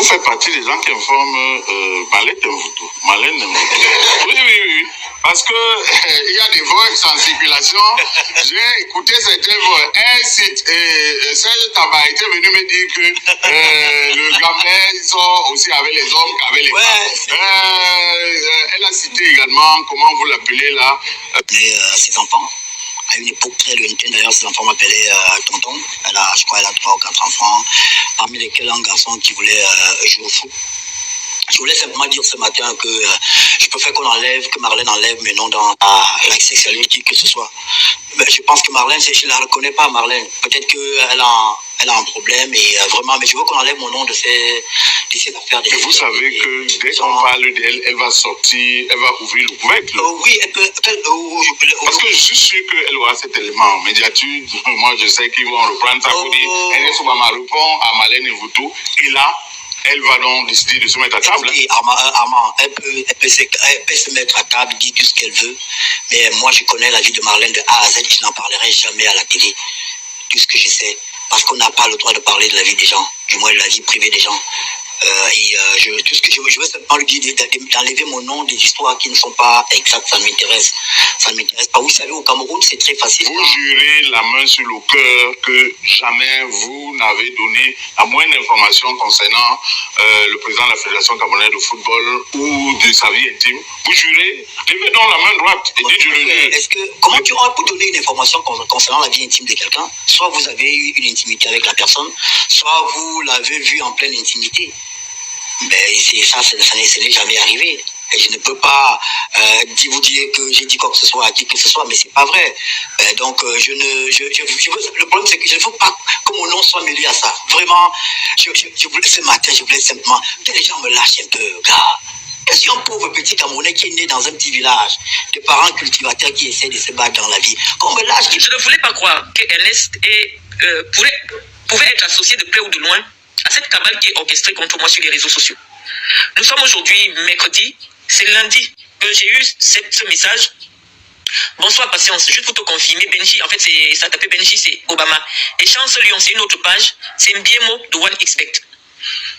faites partie des gens qui informent Marlène Mvoutou. Oui. Parce que il y a des voix en circulation. J'ai écouté certaines voix. Serge Taba était venu me dire que le Gambais, ils sont aussi avec les hommes qu'avec les femmes. Elle a cité également, comment vous l'appelez là, ses enfants. À une époque très lointaine, d'ailleurs, ses enfants m'appelaient tonton. Je crois qu'elle a 3 ou 4 enfants, parmi lesquels un garçon qui voulait jouer au foot. Je voulais simplement dire ce matin que je préfère que Marlène enlève mes noms dans la sexualité, que ce soit. Mais je pense que Marlène, je ne la reconnais pas, Marlène. Peut-être qu'elle a un problème, et vraiment, mais je veux qu'on enlève mon nom de ces affaires. Et vous savez que dès qu'on parle d'elle, elle va sortir, elle va ouvrir le couvercle. Oui, elle peut. Parce que je suis sûr qu'elle aura cet élément. Médiature, moi je sais qu'ils vont reprendre ça pour dire Ernest Obama répond à Marlène Mvoutou. Et là, elle va donc décider de se mettre à table. Et Armand, elle peut se mettre à table, dire tout ce qu'elle veut. Mais moi, je connais la vie de Marlène de A à Z. Je n'en parlerai jamais à la télé. Tout ce que je sais. Parce qu'on n'a pas le droit de parler de la vie des gens. Du moins, de la vie privée des gens. Tout ce que je veux simplement lui dire, d'enlever mon nom des histoires qui ne sont pas exactes, ça ne m'intéresse. Ça ne m'intéresse pas. Vous savez, au Cameroun, c'est très facile. Vous jurez la main sur le cœur que jamais vous n'avez donné la moindre information concernant le président de la Fédération camerounaise de football ou de sa vie intime. Vous jurez, levez donc la main droite et dites je le jure. Comment tu auras pu donner une information concernant la vie intime de quelqu'un? Soit vous avez eu une intimité avec la personne, soit vous l'avez vue en pleine intimité. Mais ça n'est jamais arrivé. Et je ne peux pas vous dire que j'ai dit quoi que ce soit à qui que ce soit, mais c'est pas vrai. Donc le problème c'est que je ne veux pas que mon nom soit mêlé à ça. Vraiment, ce matin, je voulais simplement que les gens me lâchent un peu, gars. Je suis un pauvre petit Camerounais qui est né dans un petit village, de parents cultivateurs qui essaient de se battre dans la vie. Qu'on me lâche. Je ne voulais pas croire que Ernest pouvait être associé de près ou de loin à cette cabale qui est orchestrée contre moi sur les réseaux sociaux. Nous sommes aujourd'hui mercredi, c'est lundi que j'ai eu ce message. Bonsoir patience, juste pour te confirmer, Benji, en fait ça tapait Benji, c'est Obama. Et Chance Lyon, c'est une autre page, c'est Mbiemo de OneXBet.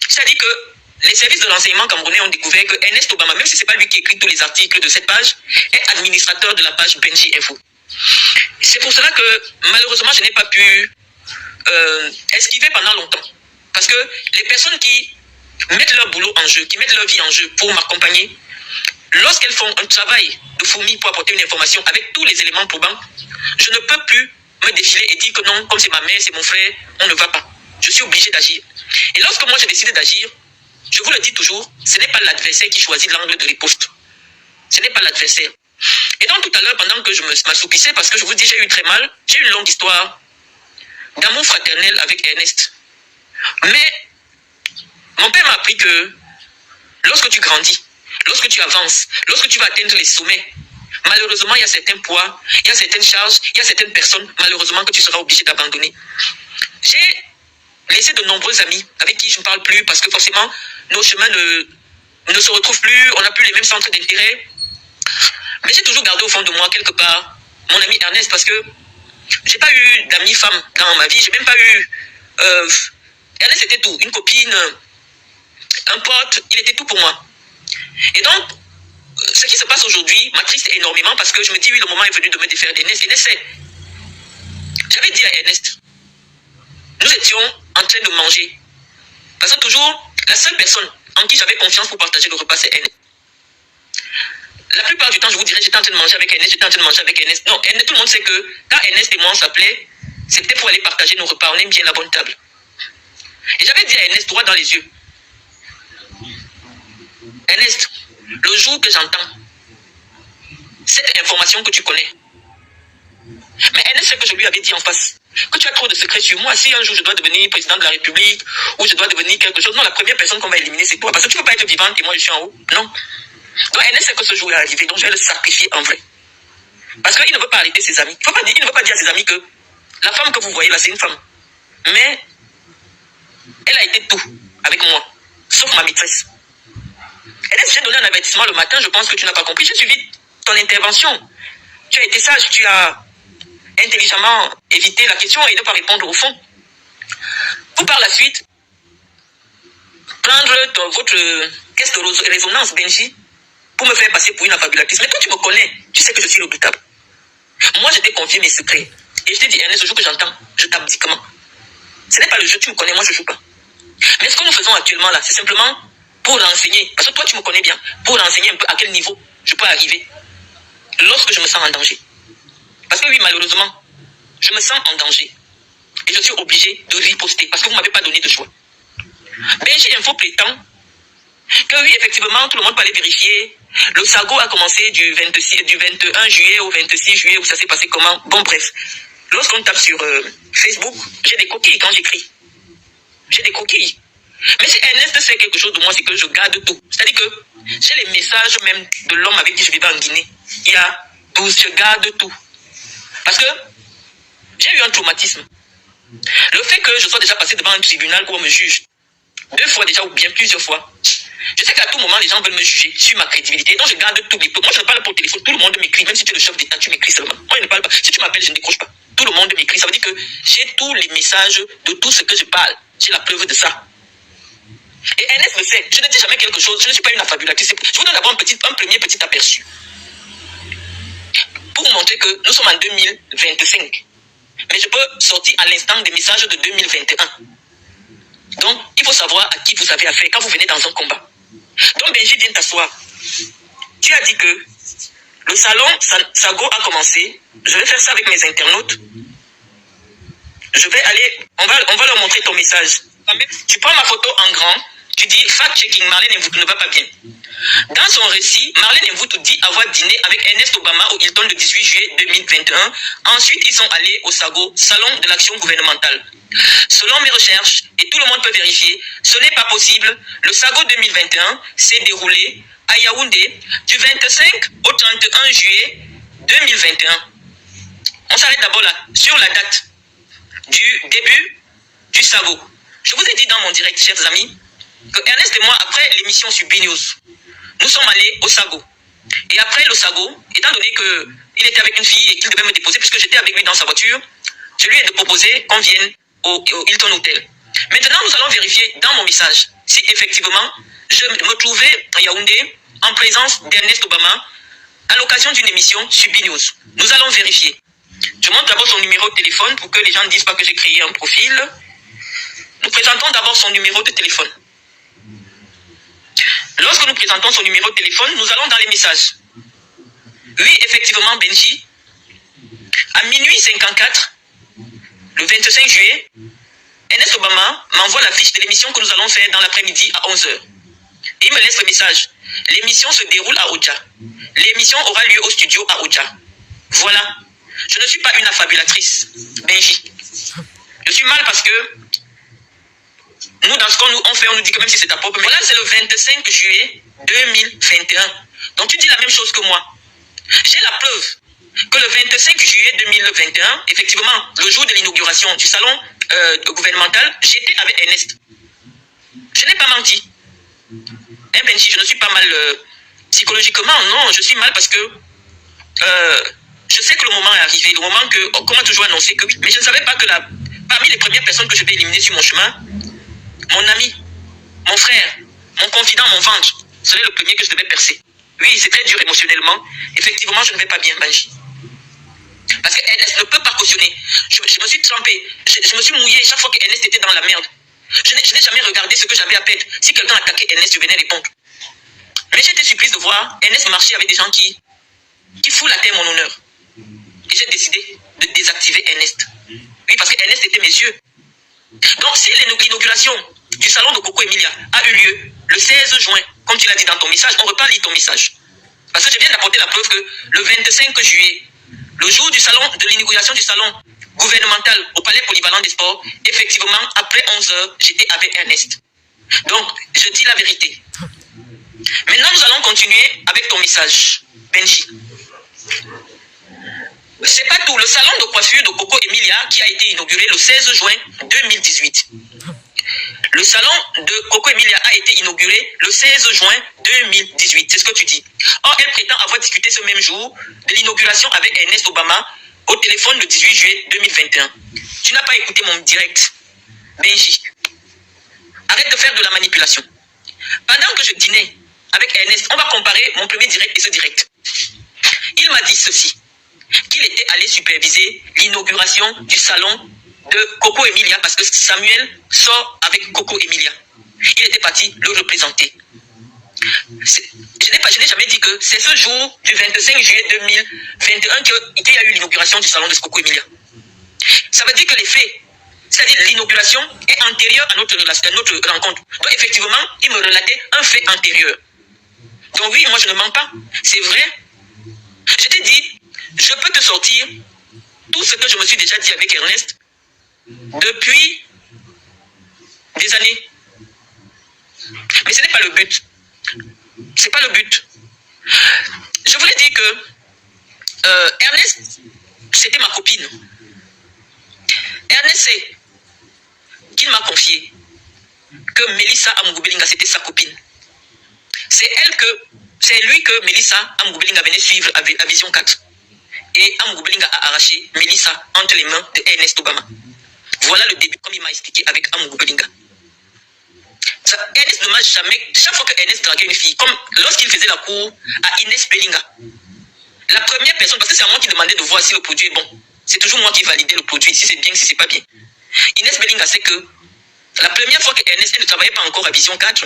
C'est-à-dire que les services de renseignement camerounais ont découvert que Ernest Obama, même si ce n'est pas lui qui écrit tous les articles de cette page, est administrateur de la page Benji Info. C'est pour cela que malheureusement je n'ai pas pu esquiver pendant longtemps. Parce que les personnes qui mettent leur boulot en jeu, qui mettent leur vie en jeu pour m'accompagner, lorsqu'elles font un travail de fourmi pour apporter une information avec tous les éléments probants, je ne peux plus me défiler et dire que non, comme c'est ma mère, c'est mon frère, on ne va pas. Je suis obligé d'agir. Et lorsque moi j'ai décidé d'agir, je vous le dis toujours, ce n'est pas l'adversaire qui choisit l'angle de riposte. Ce n'est pas l'adversaire. Et donc tout à l'heure, pendant que je m'assoupissais, parce que je vous dis, j'ai eu très mal, j'ai eu une longue histoire d'amour fraternel avec Ernest. Mais mon père m'a appris que lorsque tu grandis, lorsque tu avances, lorsque tu vas atteindre les sommets, malheureusement, il y a certains poids, il y a certaines charges, il y a certaines personnes, malheureusement, que tu seras obligé d'abandonner. J'ai laissé de nombreux amis avec qui je ne parle plus parce que forcément, nos chemins ne se retrouvent plus, on n'a plus les mêmes centres d'intérêt. Mais j'ai toujours gardé au fond de moi, quelque part, mon ami Ernest, parce que j'ai pas eu d'amis femmes dans ma vie, j'ai même pas eu... Ernest était tout, une copine, un pote, il était tout pour moi. Et donc, ce qui se passe aujourd'hui m'attriste énormément parce que je me dis, oui, le moment est venu de me défaire d'Ernest. Ernest, j'avais dit à Ernest, nous étions en train de manger. Parce que toujours, la seule personne en qui j'avais confiance pour partager le repas, c'est Ernest. La plupart du temps, je vous dirais, j'étais en train de manger avec Ernest, j'étais en train de manger avec Ernest. Non, Ernest, tout le monde sait que quand Ernest et moi on s'appelait, c'était pour aller partager nos repas, on aime bien la bonne table. Et j'avais dit à Ernest, droit dans les yeux, Ernest, le jour que j'entends cette information que tu connais, mais Ernest, c'est que je lui avais dit en face, que tu as trop de secrets sur moi. Si un jour je dois devenir président de la République, ou je dois devenir quelque chose, non, la première personne qu'on va éliminer, c'est toi. Parce que tu ne peux pas être vivante et moi je suis en haut. Non. Donc Ernest sait que ce jour est arrivé, donc je vais le sacrifier en vrai. Parce qu'il ne veut pas arrêter ses amis. Il ne veut pas dire à ses amis que la femme que vous voyez là, c'est une femme. Mais elle a été tout avec moi, sauf ma maîtresse. Ernest, j'ai donné un avertissement le matin, je pense que tu n'as pas compris. J'ai suivi ton intervention. Tu as été sage, tu as intelligemment évité la question et ne pas répondre au fond. Pour par la suite prendre votre caisse de résonance, Benji, pour me faire passer pour une affabulatrice. Mais toi, tu me connais, tu sais que je suis redoutable. Moi, je t'ai confié mes secrets. Et je t'ai dit, Ernest, le jour que j'entends, je tape directement. Ce n'est pas le jeu, tu me connais, moi je ne joue pas. Mais ce que nous faisons actuellement là, c'est simplement pour renseigner. Parce que toi, tu me connais bien. Pour renseigner un peu à quel niveau je peux arriver lorsque je me sens en danger. Parce que oui, malheureusement, je me sens en danger. Et je suis obligé de riposter parce que vous ne m'avez pas donné de choix. Benji Info prétend que oui, effectivement, tout le monde peut aller vérifier. Le sago a commencé du 21 juillet au 26 juillet, où ça s'est passé comment. Bon, bref. Lorsqu'on tape sur Facebook, j'ai des coquilles quand j'écris. J'ai des coquilles. Mais si Ernest sait quelque chose de moi, c'est que je garde tout. C'est-à-dire que j'ai les messages même de l'homme avec qui je vivais en Guinée. Il y a 12, je garde tout. Parce que j'ai eu un traumatisme. Le fait que je sois déjà passé devant un tribunal où on me juge, 2 fois déjà ou bien plusieurs fois, je sais qu'à tout moment, les gens veulent me juger sur ma crédibilité. Donc je garde tout. Moi, je ne parle pas au téléphone. Tout le monde m'écrit. Même si tu es le chef d'État, tu m'écris seulement. Moi, je ne parle pas. Si tu m'appelles, je ne décroche pas. Tout le monde m'écrit. Ça veut dire que j'ai tous les messages de tout ce que je parle. J'ai la preuve de ça. Et Ernest me sait. Je ne dis jamais quelque chose. Je ne suis pas une affabulatrice. Je vous donne d'abord un premier petit aperçu. Pour vous montrer que nous sommes en 2025. Mais je peux sortir à l'instant des messages de 2021. Donc, il faut savoir à qui vous avez affaire quand vous venez dans un combat. Donc, Benji, viens t'asseoir. Tu as dit que le salon Sago a commencé. Je vais faire ça avec mes internautes. Je vais aller, on va leur montrer ton message. Tu prends ma photo en grand. Tu dis fact-checking, Marlène Mvoutou ne va pas bien. Dans son récit, Marlène Mvoutou dit avoir dîné avec Ernest Obama au Hilton le 18 juillet 2021. Ensuite, ils sont allés au Sago, salon de l'action gouvernementale. Selon mes recherches, et tout le monde peut vérifier, ce n'est pas possible. Le Sago 2021 s'est déroulé à Yaoundé du 25 au 31 juillet 2021. On s'arrête d'abord là, sur la date du début du Sago. Je vous ai dit dans mon direct, chers amis, que Ernest et moi, après l'émission sur B-News, nous sommes allés au Sago. Et après le Sago, étant donné qu'il était avec une fille et qu'il devait me déposer, puisque j'étais avec lui dans sa voiture, je lui ai proposé qu'on vienne au Hilton Hotel. Maintenant, nous allons vérifier dans mon message si effectivement je me trouvais à Yaoundé en présence d'Ernest Obama à l'occasion d'une émission sur B-News. Nous allons vérifier. Je montre d'abord son numéro de téléphone pour que les gens ne disent pas que j'ai créé un profil. Nous présentons d'abord son numéro de téléphone. Lorsque nous présentons son numéro de téléphone, nous allons dans les messages. Oui, effectivement, Benji, à minuit 54, le 25 juillet, Ernest Obama m'envoie la fiche de l'émission que nous allons faire dans l'après-midi à 11h. Il me laisse le message. L'émission se déroule à Oudja. L'émission aura lieu au studio à Oudja. Voilà. Je ne suis pas une affabulatrice, Benji. Je suis mal parce que nous, dans ce qu'on fait, on nous dit que même si c'est ta propre... Voilà, c'est le 25 juillet 2021. Donc tu dis la même chose que moi. J'ai la preuve que le 25 juillet 2021, effectivement, le jour de l'inauguration du salon gouvernemental, j'étais avec Ernest. Je n'ai pas menti. Hein, Benji, je ne suis pas mal psychologiquement, non, je suis mal parce que je sais que le moment est arrivé, le moment qu'on m'a toujours annoncé que oui, mais je ne savais pas que parmi les premières personnes que je vais éliminer sur mon chemin, mon ami, mon frère, mon confident, mon ventre, serait le premier que je devais percer. Oui, c'est très dur émotionnellement. Effectivement, je ne vais pas bien, Benji. Parce que Ernest ne peut pas cautionner. Je me suis trempé, je me suis mouillé chaque fois que Ernest était dans la merde. Je n'ai jamais regardé ce que j'avais à perdre. Si quelqu'un attaquait Ernest, je venais répondre. Mais j'étais surprise de voir Ernest marcher avec des gens qui foutent la terre mon honneur. Et j'ai décidé de désactiver Ernest. Oui, parce que Ernest était mes yeux. Donc, si l'inauguration du salon de Coco Emilia a eu lieu le 16 juin, comme tu l'as dit dans ton message, on repart lire ton message. Parce que je viens d'apporter la preuve que le 25 juillet, le jour du salon, de l'inauguration du salon gouvernemental au Palais Polyvalent des Sports, effectivement, après 11h, j'étais avec Ernest. Donc, je dis la vérité. Maintenant, nous allons continuer avec ton message, Benji. C'est pas tout. Le salon de coiffure de Coco Emilia qui a été inauguré le 16 juin 2018. Le salon de Coco Emilia a été inauguré le 16 juin 2018. C'est ce que tu dis. Or, elle prétend avoir discuté ce même jour de l'inauguration avec Ernest Obama au téléphone le 18 juillet 2021. Tu n'as pas écouté mon direct. Benji, arrête de faire de la manipulation. Pendant que je dînais avec Ernest, on va comparer mon premier direct et ce direct. Il m'a dit ceci, qu'il était allé superviser l'inauguration du salon de Coco Emilia parce que Samuel sort avec Coco Emilia. Il était parti le représenter. Je n'ai jamais dit que c'est ce jour du 25 juillet 2021 qu'il y a eu l'inauguration du salon de Coco Emilia. Ça veut dire que les faits, c'est-à-dire l'inauguration, est antérieure à notre rencontre. Donc effectivement, il me relatait un fait antérieur. Donc oui, moi je ne mens pas. C'est vrai. Je t'ai dit, je peux te sortir tout ce que je me suis déjà dit avec Ernest depuis des années. Mais ce n'est pas le but. C'est pas le but. Je voulais dire que Ernest, c'était ma copine. Ernest sait qu'il m'a confié que Melissa Amoubelinga, c'était sa copine. C'est lui que Melissa Amoubelinga venait suivre à Vision 4. Et Amoubelinga a arraché Melissa entre les mains de Ernest Obama. Voilà le début, comme il m'a expliqué avec Amoubelinga. Ernest ne m'a jamais, chaque fois que Ernest draguait une fille, comme lorsqu'il faisait la cour à Inès Belinga, la première personne, parce que c'est à moi qui demandait de voir si le produit est bon, c'est toujours moi qui validais le produit, si c'est bien, si c'est pas bien. Inès Belinga sait que la première fois que Ernest, elle ne travaillait pas encore à Vision 4,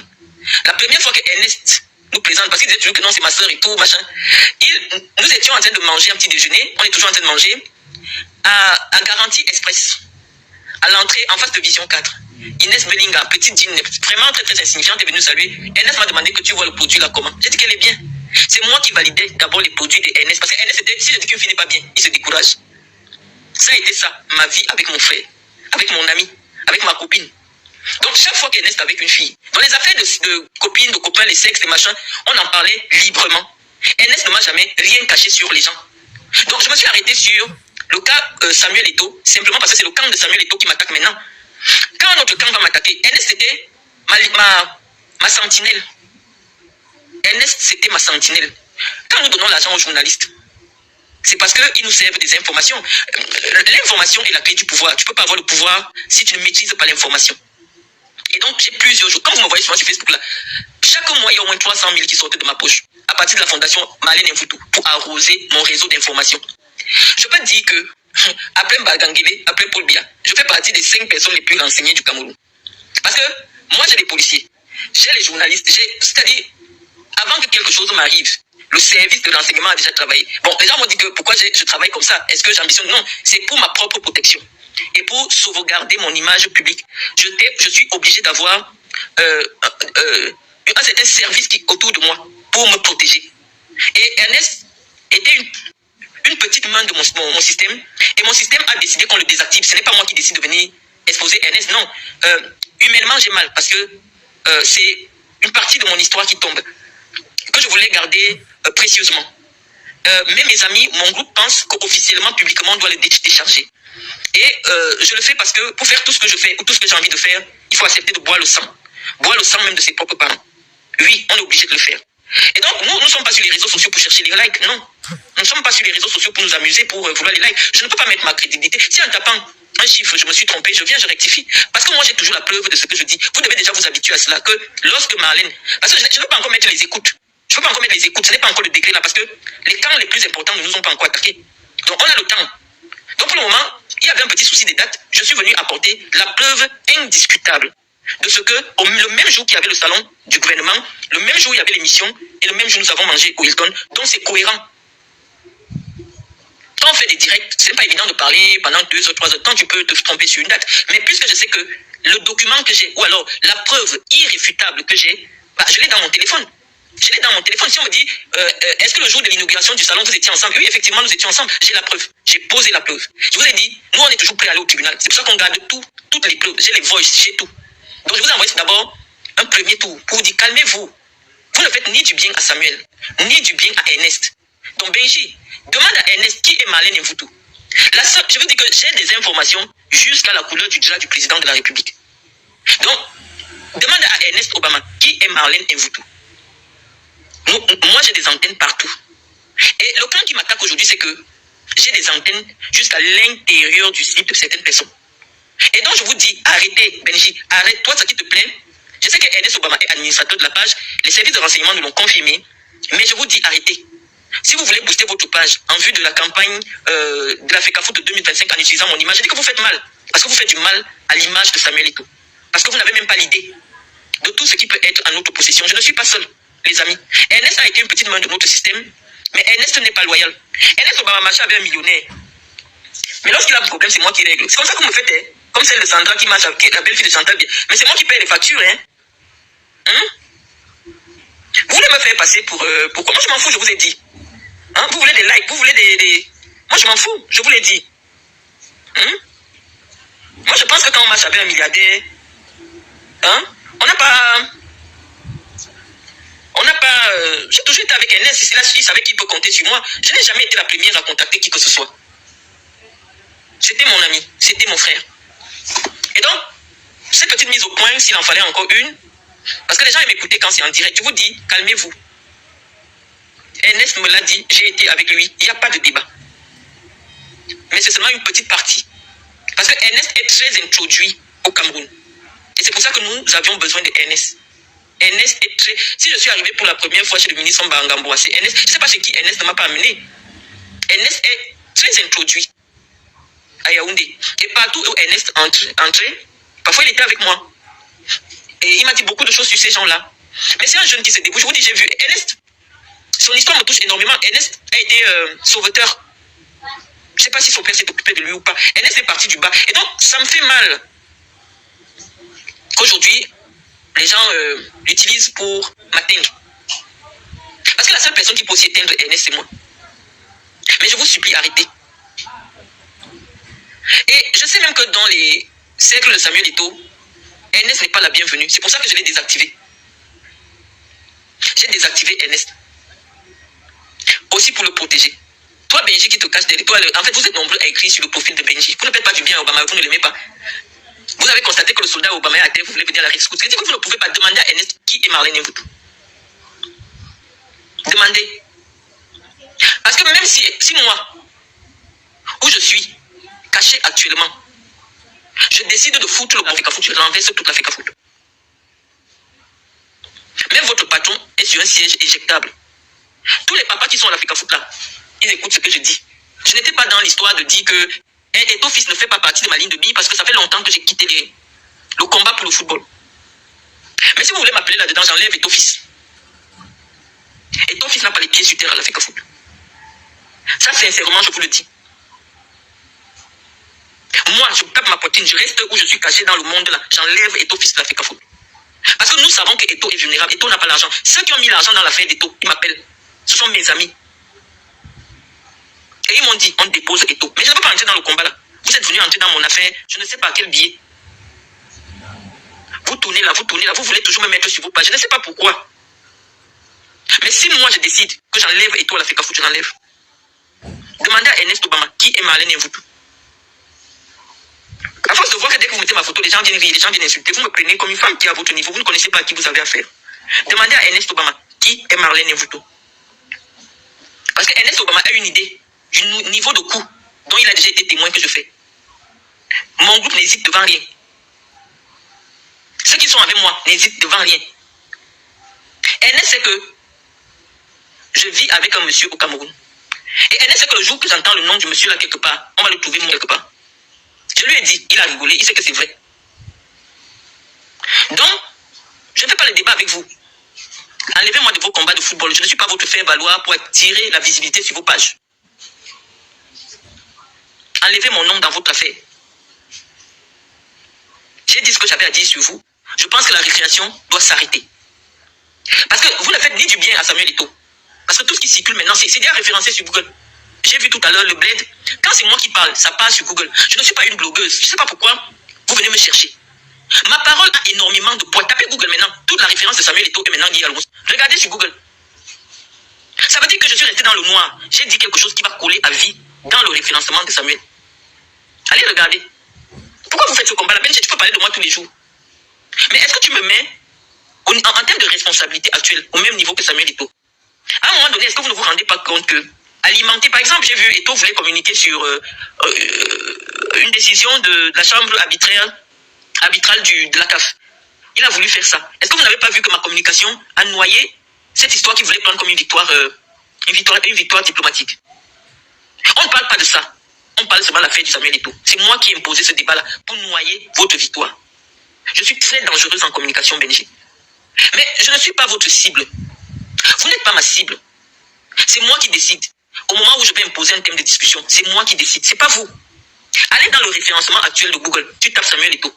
la première fois que Ernest nous présente, parce qu'il disait toujours que non, c'est ma soeur et tout, machin, nous étions en train de manger un petit déjeuner, on est toujours en train de manger, à Garantie Express, à l'entrée en face de Vision 4. Inès Belinga, petite dîne, vraiment très très insignifiante, est venue saluer. Ernest m'a demandé que tu vois le produit là comment. J'ai dit qu'elle est bien. C'est moi qui validais d'abord les produits de Ernest. Parce que Ernest, si je dis qu'une fille n'est pas bien, il se décourage. Ça a été ça, ma vie avec mon frère, avec mon ami, avec ma copine. Donc chaque fois qu'Ernest est avec une fille, dans les affaires de copines, de copains, les sexes, les machins, on en parlait librement. Ernest ne m'a jamais rien caché sur les gens. Donc je me suis arrêté sur le cas Samuel Eto'o, simplement parce que c'est le camp de Samuel Eto'o qui m'attaque maintenant. Quand notre camp va m'attaquer, Ernest c'était ma sentinelle. Ernest c'était ma sentinelle. Quand nous donnons l'argent aux journalistes, c'est parce qu'ils nous servent des informations. L'information est la clé du pouvoir. Tu ne peux pas avoir le pouvoir si tu ne maîtrises pas l'information. Et donc j'ai plusieurs jours. Quand vous me voyez souvent sur Facebook là, chaque mois il y a au moins 300 000 qui sortent de ma poche à partir de la fondation Marlène Mvutu pour arroser mon réseau d'information. Je peux te dire que après Mbagangele, après Paul Biya, je fais partie des 5 personnes les plus renseignées du Cameroun. Parce que moi j'ai les policiers, j'ai les journalistes, c'est-à-dire avant que quelque chose m'arrive, le service de renseignement a déjà travaillé. Bon, les gens m'ont dit que pourquoi je travaille comme ça, est-ce que j'ambitionne? Non, c'est pour ma propre protection. Et pour sauvegarder mon image publique, je suis obligé d'avoir un certain service autour de moi pour me protéger. Et Ernest était une petite main de mon système, et mon système a décidé qu'on le désactive. Ce n'est pas moi qui décide de venir exposer Ernest, non. Humainement, j'ai mal, parce que c'est une partie de mon histoire qui tombe, que je voulais garder précieusement. Mais mes amis, mon groupe pense qu'officiellement, publiquement, on doit le décharger. Et je le fais parce que pour faire tout ce que je fais, ou tout ce que j'ai envie de faire, il faut accepter de boire le sang. Boire le sang même de ses propres parents. Oui, on est obligé de le faire. Et donc, nous ne sommes pas sur les réseaux sociaux pour chercher les likes, non. Nous ne sommes pas sur les réseaux sociaux pour nous amuser, pour vouloir les likes. Je ne peux pas mettre ma crédibilité. Si en tapant un chiffre, je me suis trompé, je viens, je rectifie. Parce que moi, j'ai toujours la preuve de ce que je dis. Vous devez déjà vous habituer à cela, que lorsque Marlène... Parce que je ne peux pas encore mettre les écoutes. Je ne peux pas encore mettre les écoutes, ce n'est pas encore le décret là, parce que les camps les plus importants ne nous ont pas encore attaqués. Donc, on a le temps. Donc, pour le moment, il y avait un petit souci des dates. Je suis venu apporter la preuve indiscutable de ce que, le même jour qu'il y avait le salon du gouvernement, le même jour il y avait l'émission, et le même jour nous avons mangé au Hilton. Donc c'est cohérent. Quand on fait des directs, ce n'est pas évident de parler pendant 2 ou 3 heures. Quand tu peux te tromper sur une date. Mais puisque je sais que le document que j'ai, ou alors la preuve irréfutable que j'ai, bah, je l'ai dans mon téléphone. Je l'ai dans mon téléphone. Si on me dit, est-ce que le jour de l'inauguration du salon, vous étiez ensemble? Oui, effectivement, nous étions ensemble. J'ai la preuve. J'ai posé la preuve. Je vous ai dit, nous, on est toujours prêts à aller au tribunal. C'est pour ça qu'on garde toutes les preuves. J'ai les voices, j'ai tout. Donc, je vous envoie d'abord un premier tour pour vous dire, calmez-vous. Vous ne faites ni du bien à Samuel, ni du bien à Ernest. Donc, Benji, demande à Ernest qui est Marlène Mvutu. Je vous dis que j'ai des informations jusqu'à la couleur du drap du président de la République. Donc, demande à Ernest Obama qui est Marlène Mvutu. Moi, j'ai des antennes partout. Et le plan qui m'attaque aujourd'hui, c'est que j'ai des antennes jusqu'à l'intérieur du slip de certaines personnes. Et donc, je vous dis, arrêtez, Benji, arrête-toi, ça qui te plaît. Je sais que Ernest Obama est administrateur de la page, les services de renseignement nous l'ont confirmé, mais je vous dis arrêtez. Si vous voulez booster votre page en vue de la campagne de la FECAFOOT de 2025 en utilisant mon image, je dis que vous faites mal. Parce que vous faites du mal à l'image de Samuel Eto'o. Parce que vous n'avez même pas l'idée de tout ce qui peut être en notre possession. Je ne suis pas seul, les amis. Ernest a été une petite main de notre système, mais Ernest n'est pas loyal. Ernest Obama marchait avec un millionnaire. Mais lorsqu'il a un problème, c'est moi qui règle. C'est comme ça que vous me faites, hein? Comme celle de Sandra qui marche avec la belle-fille de Chantal. Mais c'est moi qui paye les factures, hein? Vous voulez me faire passer pour quoi? Moi, je m'en fous, je vous ai dit. Hein? Vous voulez des likes, vous voulez des... Moi, je m'en fous, je vous l'ai dit. Moi, je pense que quand on marche avec un milliardaire, hein, on n'a pas... J'ai toujours été avec Ernest, c'est là il savait qu'il peut compter sur moi. Je n'ai jamais été la première à contacter qui que ce soit. C'était mon ami, c'était mon frère. Et donc, cette petite mise au point, s'il en fallait encore une, parce que les gens aiment m'écouter quand c'est en direct, je vous dis, calmez-vous. Ernest me l'a dit, j'ai été avec lui, il n'y a pas de débat. Mais c'est seulement une petite partie. Parce que Ernest est très introduit au Cameroun. Et c'est pour ça que nous avions besoin de Ernest. Ernest est très... Si je suis arrivé pour la première fois chez le ministre Mbangamboa, c'est Ernest. Je ne sais pas chez qui Ernest ne m'a pas amené. Ernest est très introduit à Yaoundé. Et partout où Ernest entrait, parfois il était avec moi. Et il m'a dit beaucoup de choses sur ces gens-là. Mais c'est un jeune qui se débrouille. Je vous dis, j'ai vu Ernest. Son histoire me touche énormément. Ernest a été sauveteur. Je ne sais pas si son père s'est occupé de lui ou pas. Ernest est parti du bas. Et donc, ça me fait mal qu'aujourd'hui, les gens l'utilisent pour m'atteindre. Parce que la seule personne qui peut aussi éteindre Ernest, c'est moi. Mais je vous supplie, arrêtez. Et je sais même que dans les cercles de Samuel Eto'o, Ernest n'est pas la bienvenue. C'est pour ça que je l'ai désactivé. J'ai désactivé Ernest. Aussi pour le protéger. Toi, Benji, qui te cache derrière toi, en fait, vous êtes nombreux à écrire sur le profil de Benji. Vous ne faites pas du bien à Obama, vous ne l'aimez pas. Vous avez constaté que le soldat Obama est à terre, vous voulez venir à la rescousse. C'est-à-dire que vous ne pouvez pas demander à Ernest qui est Marlène Mvuto. Demandez. Parce que même si moi, où je suis, caché actuellement, je décide de foutre le FECAFOOT, je renverse toute la FECAFOOT. Même votre patron est sur un siège éjectable. Tous les papas qui sont à la FECAFOOT là, ils écoutent ce que je dis. Je n'étais pas dans l'histoire de dire que Eto'o fils ne fait pas partie de ma ligne de bille parce que ça fait longtemps que j'ai quitté le combat pour le football. Mais si vous voulez m'appeler là-dedans, j'enlève Eto'o fils. Eto'o fils n'a pas les pieds sur terre à la FECAFOOT. Ça, sincèrement, je vous le dis. Moi, je tape ma poitrine, je reste où je suis caché dans le monde là. J'enlève Eto'o fils de la FECAFOOT. Parce que nous savons que Eto'o est vulnérable. Eto'o n'a pas l'argent. Ceux qui ont mis l'argent dans l'affaire d'Eto'o, ils m'appellent. Ce sont mes amis. Et ils m'ont dit, on dépose Eto'o. Mais je ne peux pas entrer dans le combat là. Vous êtes venus entrer dans mon affaire, je ne sais pas à quel billet. Vous tournez là, vous voulez toujours me mettre sur vos pages. Je ne sais pas pourquoi. Mais si moi je décide que j'enlève Eto'o à la FECAFOOT, je l'enlève. Demandez à Ernest Obama qui est Marlène Mvuto. À force de voir que dès que vous mettez ma photo, les gens viennent rire, les gens viennent insulter. Vous me prenez comme une femme qui est à votre niveau. Vous ne connaissez pas à qui vous avez affaire. Demandez à Ernest Obama qui est Marlène Mvuto. Parce que Ernest Obama a une idée du niveau de coût dont il a déjà été témoin que je fais. Mon groupe n'hésite devant rien. Ceux qui sont avec moi n'hésitent devant rien. Ernest sait que je vis avec un monsieur au Cameroun. Et Ernest sait que le jour que j'entends le nom du monsieur là quelque part, on va le trouver moi quelque part. Je lui ai dit, il a rigolé, il sait que c'est vrai. Donc, je ne fais pas le débat avec vous. Enlevez-moi de vos combats de football. Je ne suis pas votre faire-valoir pour attirer la visibilité sur vos pages. Enlevez mon nom dans votre affaire. J'ai dit ce que j'avais à dire sur vous. Je pense que la récréation doit s'arrêter. Parce que vous ne faites ni du bien à Samuel Eto'o. Parce que tout ce qui circule maintenant, c'est déjà référencé sur Google. J'ai vu tout à l'heure le bled. Quand c'est moi qui parle, ça passe sur Google. Je ne suis pas une blogueuse. Je ne sais pas pourquoi vous venez me chercher. Ma parole a énormément de poids. Tapez Google maintenant. Toute la référence de Samuel Eto'o est maintenant Guy Almous. Regardez sur Google. Ça veut dire que je suis resté dans le noir. J'ai dit quelque chose qui va coller à vie dans le référencement de Samuel. Allez regarder. Pourquoi vous faites ce combat-là? Benji, tu peux parler de moi tous les jours. Mais est-ce que tu me mets en termes de responsabilité actuelle au même niveau que Samuel Eto'o? À un moment donné, est-ce que vous ne vous rendez pas compte que alimenter, par exemple, j'ai vu Eto'o voulait communiquer sur une décision de la chambre arbitrale de la CAF. Il a voulu faire ça. Est-ce que vous n'avez pas vu que ma communication a noyé cette histoire qu'il voulait prendre comme une victoire diplomatique? On ne parle pas de ça. On parle seulement de l'affaire du Samuel Eto'o. C'est moi qui ai imposé ce débat-là pour noyer votre victoire. Je suis très dangereuse en communication, Benji. Mais je ne suis pas votre cible. Vous n'êtes pas ma cible. C'est moi qui décide. Au moment où je vais imposer un thème de discussion, c'est moi qui décide. C'est pas vous. Allez dans le référencement actuel de Google. Tu tapes Samuel Eto'o.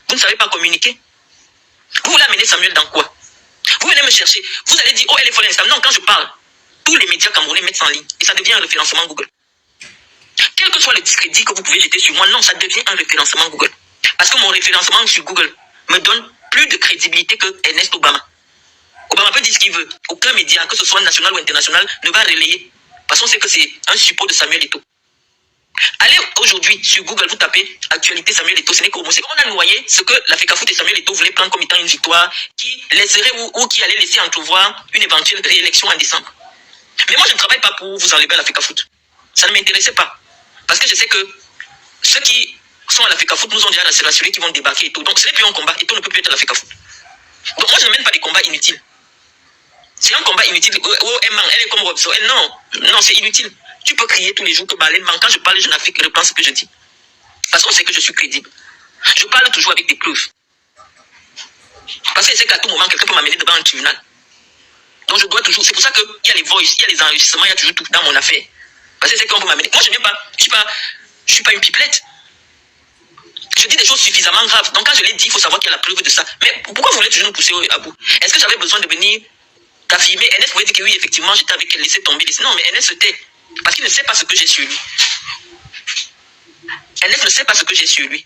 Vous ne savez pas communiquer. Vous voulez amener Samuel dans quoi? Vous venez me chercher. Vous allez dire, oh, elle est folle Insta. Non, quand je parle, tous les médias camerounais mettent ça en ligne. Et ça devient un référencement Google. Quel que soit le discrédit que vous pouvez jeter sur moi, non, ça devient un référencement Google. Parce que mon référencement sur Google me donne plus de crédibilité que Ernest Obama. Obama peut dire ce qu'il veut. Aucun média, que ce soit national ou international, ne va relayer. Parce qu'on sait que c'est un support de Samuel Eto'o. Allez aujourd'hui sur Google, vous tapez actualité Samuel Eto'o, ce n'est qu'au mot. C'est qu'on a noyé ce que la FECAFOOT et Samuel Eto'o voulaient prendre comme étant une victoire qui laisserait ou qui allait laisser entrevoir une éventuelle réélection en décembre. Mais moi, je ne travaille pas pour vous enlever à la FECAFOOT. Ça ne m'intéressait pas. Parce que je sais que ceux qui sont à la FECAFOOT nous ont déjà rassuré qu'ils vont débarquer et tout. Donc ce n'est plus un combat. Eto'o ne peut plus être à la FECAFOOT. Donc moi, je ne mène pas des combats inutiles. C'est un combat inutile. Oh, elle est comme Robson. Non, c'est inutile. Tu peux crier tous les jours que Balen manque. Quand je parle, je n'affiche que reprends ce que je dis. Parce qu'on sait que je suis crédible. Je parle toujours avec des preuves. Parce que je sais qu'à tout moment, quelqu'un peut m'amener devant un tribunal. Donc je dois toujours. C'est pour ça qu'il y a les voices, il y a les enregistrements, il y a toujours tout dans mon affaire. Parce que je sais qu'on peut m'amener. Moi, je n'aime pas. Je suis pas une pipelette. Je dis des choses suffisamment graves. Donc quand je l'ai dit, il faut savoir qu'il y a la preuve de ça. Mais pourquoi vous voulez toujours nous pousser à bout? Est-ce que j'avais besoin de venir t'affirmer? Ernest pouvait dire que oui, effectivement, j'étais avec elle, laisser tomber. Non, mais Ernest se tait. Parce qu'il ne sait pas ce que j'ai sur lui. Ernest ne sait pas ce que j'ai sur lui.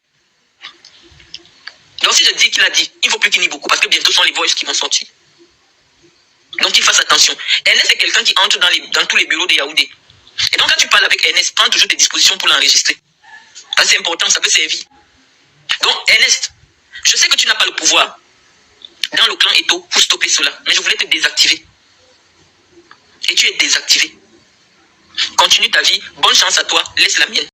Donc si je dis qu'il a dit, il ne faut plus qu'il nie beaucoup. Parce que bientôt, ce sont les voices qui vont sortir. Donc il fasse attention. Ernest est quelqu'un qui entre dans tous les bureaux de Yaoundé. Et donc quand tu parles avec Ernest, prends toujours tes dispositions pour l'enregistrer. Parce que c'est important, ça peut servir. Donc Ernest, je sais que tu n'as pas le pouvoir dans le clan Eto'o pour stopper cela. Mais je voulais te désactiver. Et tu es désactivé. Continue ta vie. Bonne chance à toi. Laisse la mienne.